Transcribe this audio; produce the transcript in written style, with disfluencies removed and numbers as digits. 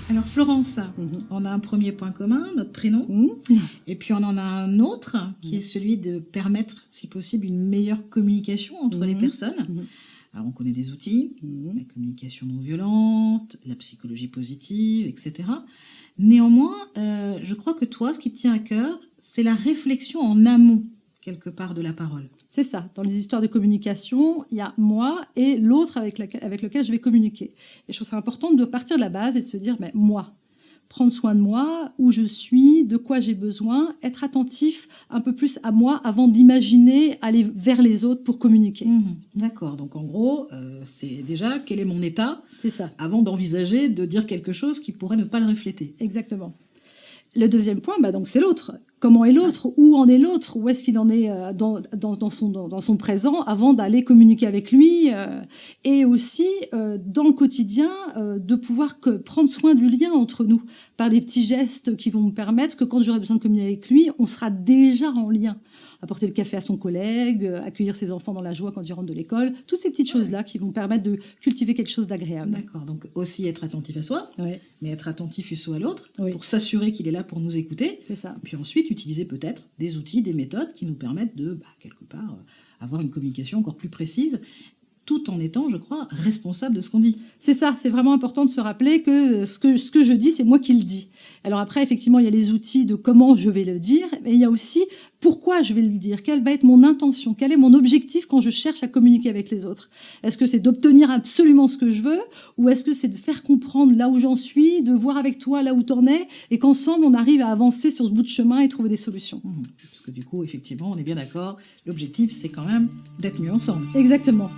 Alors Florence, on a un premier point commun, notre prénom, et puis on en a un autre qui est celui de permettre, si possible, une meilleure communication entre les personnes. Alors on connaît des outils, la communication non violente, la psychologie positive, etc. Néanmoins, je crois que toi, ce qui te tient à cœur, c'est la réflexion en amont, quelque part, de la parole. C'est ça. Dans les histoires de communication, il y a moi et l'autre avec lequel je vais communiquer. Et je trouve ça important de partir de la base et de se dire, mais moi, prendre soin de moi, où je suis, de quoi j'ai besoin, être attentif un peu plus à moi avant d'imaginer aller vers les autres pour communiquer. D'accord. Donc en gros, c'est déjà quel est mon état C'est ça. avant d'envisager de dire quelque chose qui pourrait ne pas le refléter. Exactement. Le deuxième point, donc c'est l'autre. Comment est l'autre? Où en est l'autre? Où est-ce qu'il en est dans son présent avant d'aller communiquer avec lui? Et aussi, dans le quotidien, de pouvoir prendre soin du lien entre nous par des petits gestes qui vont me permettre que quand j'aurai besoin de communiquer avec lui, on sera déjà en lien. Apporter le café à son collègue, accueillir ses enfants dans la joie quand ils rentrent de l'école. Toutes ces petites choses-là qui vont permettre de cultiver quelque chose d'agréable. D'accord. Donc aussi être attentif à soi, mais être attentif aussi à l'autre pour Oui. s'assurer qu'il est là pour nous écouter. C'est ça. Et puis ensuite, utiliser peut-être des outils, des méthodes qui nous permettent de, quelque part, avoir une communication encore plus précise, tout en étant, je crois, responsable de ce qu'on dit. C'est ça, c'est vraiment important de se rappeler que ce que je dis, c'est moi qui le dis. Alors après, effectivement, il y a les outils de comment je vais le dire, mais il y a aussi pourquoi je vais le dire, quelle va être mon intention, quel est mon objectif quand je cherche à communiquer avec les autres. Est-ce que c'est d'obtenir absolument ce que je veux, ou est-ce que c'est de faire comprendre là où j'en suis, de voir avec toi là où t'en es, et qu'ensemble, on arrive à avancer sur ce bout de chemin et trouver des solutions. Parce que du coup, effectivement, on est bien d'accord, l'objectif, c'est quand même d'être mieux ensemble. Exactement.